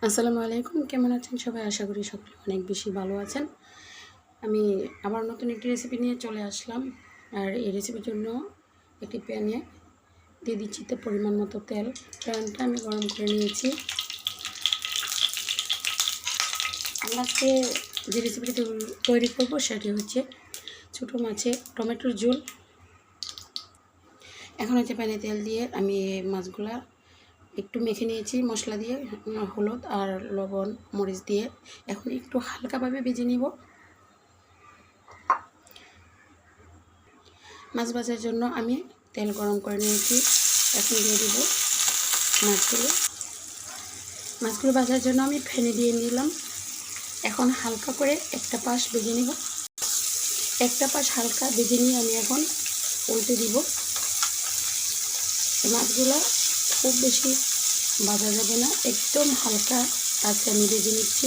আসসালামু আলাইকুম। কেমন আছেন সবাই? আশা করি সকলে অনেক বেশি ভালো আছেন। আমি আবার নতুন একটি রেসিপি নিয়ে চলে আসলাম। আর এই রেসিপির জন্য একটি প্যানে দিয়ে দিচ্ছি পরিমাণ মতো তেল। প্যানটা আমি গরম করে নিয়েছি। আমি আজকে যে রেসিপিটি তৈরি করব সেটি হচ্ছে ছোটো মাছে টমেটোর ঝোল। এখন হচ্ছে প্যানে তেল দিয়ে আমি মাছগুলা একটু মেখে নিয়েছি মশলা দিয়ে, হলুদ আর লবণ মরিচ দিয়ে। এখন একটু হালকাভাবে ভেজে নিব। মাছ ভাজার জন্য আমি তেল গরম করে নিয়েছি। এখন দিয়ে দেব মাছগুলো ভাজার জন্য আমি ফেনে দিয়ে নিলাম। এখন হালকা করে একটা পাশ ভেজে নিব। একটা পাশ হালকা ভেজে নিয়ে আমি এখন উল্টে দিব। মাছগুলো খুব বেশি ভাজা যাবে না, একদম হালকা আছে আমি ভেজে নিচ্ছি।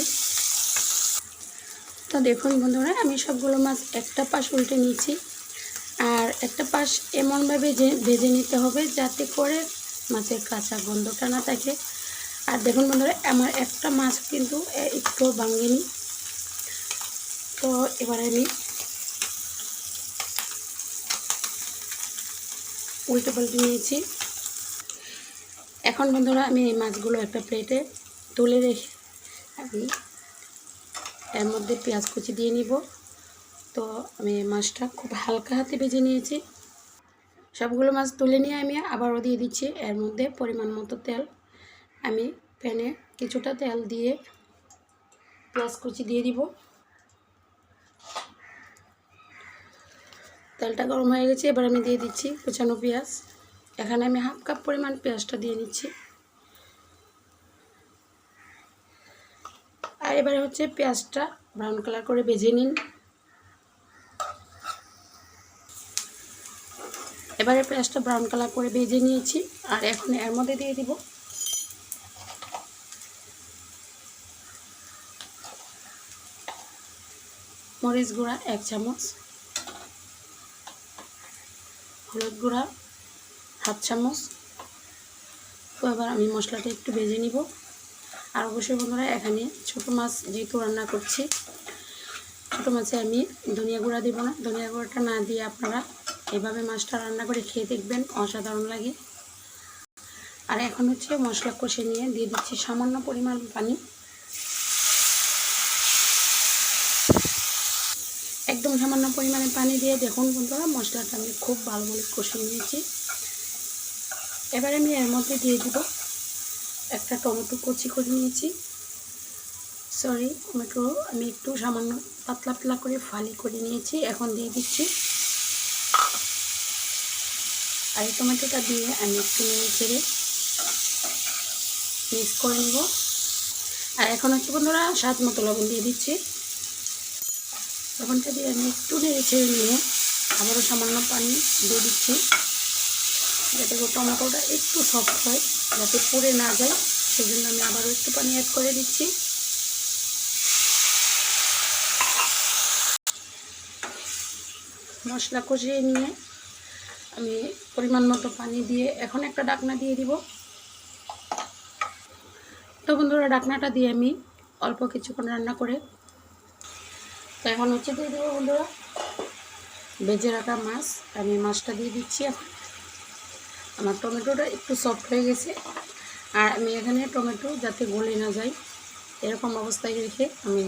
তো দেখুন বন্ধুরা, আমি সবগুলো মাছ একটা পাশ উল্টে নিচ্ছি। আর একটা পাশ এমনভাবে ভেজে নিতে হবে যাতে করে মাছের কাঁচা গন্ধটা না থাকে। আর দেখুন বন্ধুরা, আমার একটা মাছ কিন্তু একটু ভাঙেনি। তো এবারে আমি উল্টে পাল্টে নিয়েছি। এখন বন্ধুরা আমি এই মাছগুলো একটা প্লেটে তুলে রেখে আমি এর মধ্যে পেঁয়াজ কুচি দিয়ে নিব। তো আমি মাছটা খুব হালকা হাতে ভেজে নিয়েছি। সবগুলো মাছ তুলে নিয়ে আমি আবারও দিয়ে দিচ্ছি এর মধ্যে পরিমাণ মতো তেল। আমি প্যানে কিছুটা তেল দিয়ে পেঁয়াজ কুচি দিয়ে দিব। তেলটা গরম হয়ে গেছে, এবার আমি দিয়ে দিচ্ছি কুচানো পেঁয়াজ। এখানে আমি হাফ কাপ পরিমাণ পেঁয়াজটা দিয়ে নিচ্ছি। আর এবারে হচ্ছে পেঁয়াজটা ব্রাউন কালার করে ভেজে নিন। এবারে পেঁয়াজটা ব্রাউন কালার করে ভেজে নিয়েছি। আর এখন এর মধ্যে দিয়ে দিব মরিচ গুঁড়া 1 চামচ, হলুদ গুঁড়া হাফ চামচ। তো এবার আমি মশলাটা একটু ভেজে নিব। আর অবশ্যই বন্ধুরা, এখানে ছোটো মাছ যেহেতু রান্না করছি, ছোটো মাছে আমি ধনিয়া গুঁড়া দিব না। ধনিয়া গুঁড়াটা না দিয়ে আপনারা এভাবে মাছটা রান্না করে খেয়ে দেখবেন, অসাধারণ লাগে। আর এখন হচ্ছে মশলা কষে নিয়ে দিয়ে দিচ্ছি সামান্য পরিমাণ পানি। একদম সামান্য পরিমাণে পানি দিয়ে দেখুন বন্ধুরা, মশলাটা আমি খুব ভালো করে কষে নিয়েছি। এবারে আমি এর মধ্যে দিয়ে দিব একটা টমেটো কুচি করে নিয়েছি। টমেটো আমি একটু সামান্য পাতলা পাতলা করে ফালি করে নিয়েছি। এখন দিয়ে দিচ্ছি। আর এই টমেটোটা দিয়ে আমি একটু নেড়ে চেড়ে মিক্স করে নেব। আর এখন হচ্ছে বন্ধুরা স্বাদ মতো লবণ দিয়ে দিচ্ছি। লবণটা দিয়ে আমি একটু নেড়ে ছেড়ে নিয়ে আবারও সামান্য পানি দিয়ে দিচ্ছি, যাতে টমেটোটা একটু সফট হয়, যাতে পুড়ে না যায়। সেই জন্য আমি আবারও একটু পানি অ্যাড করে দিচ্ছি। মশলা কষিয়ে নিয়ে আমি পরিমাণ মতো পানি দিয়ে এখন একটা ঢাকনা দিয়ে দিব। তো বন্ধুরা, ঢাকনাটা দিয়ে আমি অল্প কিছুক্ষণ রান্না করে তো এখন হচ্ছে দিয়ে দেবো বন্ধুরা ভেজে রাখা মাছ। আমি মাছটা দিয়ে দিচ্ছি। এখন আমার টমেটোটা একটু সফট হয়ে গেছে। আর আমি এখানে টমেটো যাতে গলে না যায় এরকম অবস্থায় রেখে আমি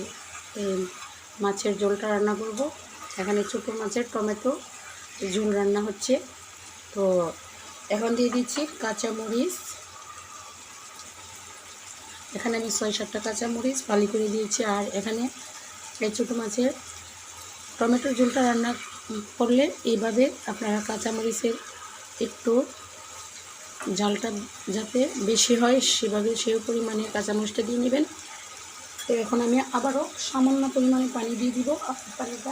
মাছের ঝোলটা রান্না করব। এখানে ছোটো মাছের টমেটো ঝোল রান্না হচ্ছে। তো এখন দিয়ে দিচ্ছি কাঁচামরিচ। এখানে আমি 6-7টা কাঁচামরিচ ফালি করে দিয়েছি। আর এখানে এই ছোটো মাছের টমেটোর ঝোলটা রান্না করলে এইভাবে আপনারা কাঁচামরিচের একটু ঝালটা যাতে বেশি হয় সেই পরিমাণে কাঁচামরিচটা দিয়ে নেবেন। তো এখন আমি আবারও সামান্য পরিমাণে পানি দিয়ে দিব। পানিটা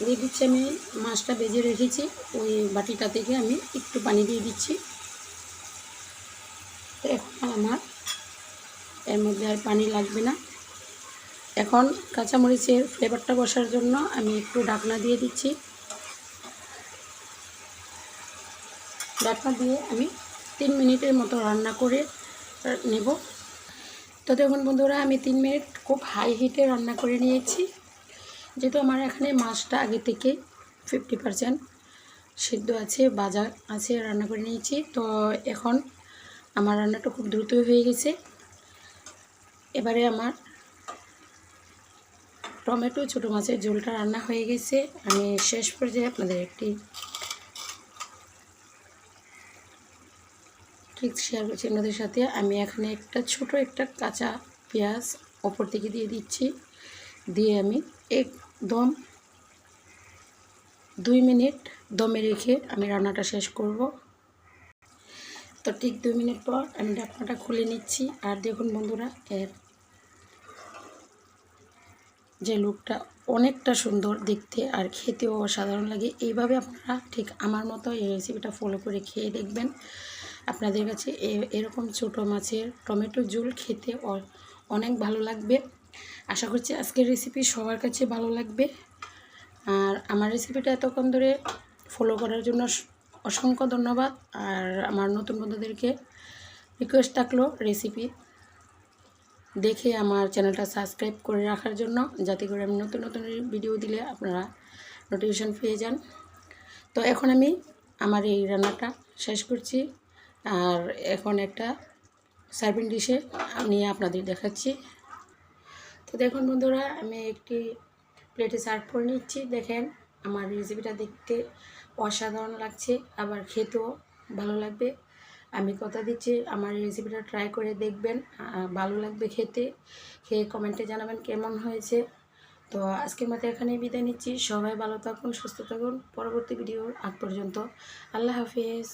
দিয়ে দিচ্ছি। আমি মাছটা ভেজে রেখেছি ওই বাটিটা থেকে আমি একটু পানি দিয়ে দিচ্ছি। তো এখন আমার এর মধ্যে আর পানি লাগবে না। এখন কাঁচামরিচের ফ্লেভারটা বসার জন্য আমি একটু ঢাকনা দিয়ে দিচ্ছি। ঢাকনা দিয়ে আমি 3 মিনিটের মতো রান্না করে নেব। তো দেখুন বন্ধুরা, আমি 3 মিনিট খুব হাই হিটে রান্না করে নিয়েছি। যেহেতু আমার এখানে মাছটা আগে থেকে 50% সিদ্ধ আছে, ভাজা আছে, রান্না করে নিয়েছি। তো এখন আমার রান্নাটা খুব দ্রুতই হয়ে গেছে। এবারে আমার টমেটো ছোটো মাছের ঝোলটা রান্না হয়ে গেছে। আমি শেষ পর্যায়ে আপনাদের একটি ট্রিক শেয়ার করছি আপনাদের সাথে। আমি এখানে একটা কাঁচা পেঁয়াজ ওপর থেকে দিয়ে দিচ্ছি। দিয়ে আমি একদম 2 মিনিট দমে রেখে আমি রান্নাটা শেষ করব। তো ঠিক 2 মিনিট পর আমি ঢাকনাটা খুলে নিচ্ছি। আর দেখুন বন্ধুরা, এর যে লুকটা অনেকটা সুন্দর দেখতে আর খেতেও অসাধারণ লাগে। এইভাবে আপনারা ঠিক আমার মতো এই রেসিপিটা ফলো করে খেয়ে দেখবেন। আপনাদের কাছে এরকম ছোটো মাছের টমেটো ঝোল খেতে অনেক ভালো লাগবে। আশা করছি আজকের রেসিপি সবার কাছে ভালো লাগবে। আর আমার রেসিপিটা এতক্ষণ ধরে ফলো করার জন্য অসংখ্য ধন্যবাদ। আর আমার নতুন বন্ধুদেরকে রিকোয়েস্ট থাকলো রেসিপি দেখে আমার চ্যানেলটা সাবস্ক্রাইব করে রাখার জন্য, যাতে করে আমি নতুন নতুন ভিডিও দিলে আপনারা নোটিফিকেশান পেয়ে যান। তো এখন আমি আমার এই রান্নাটা শেষ করছি। আর এখন একটা সার্ভিং ডিশে নিয়ে আপনাদের দেখাচ্ছি। তো দেখুন বন্ধুরা, আমি একটি প্লেটে সার্ভ করে নিচ্ছি। দেখেন আমার রেসিপিটা দেখতে অসাধারণ লাগছে, আবার খেতেও ভালো লাগবে। আমি কথা দিচ্ছি আমার রেসিপিটা ট্রাই করে দেখবেন, ভালো লাগবে খেতে। খেয়ে কমেন্টে জানাবেন কেমন হয়েছে। তো আজকের মতো এখানেই বিদায় নিচ্ছি। সবাই ভালো থাকুন, সুস্থ থাকুন। পরবর্তী ভিডিওর আগ পর্যন্ত আল্লাহ হাফিজ।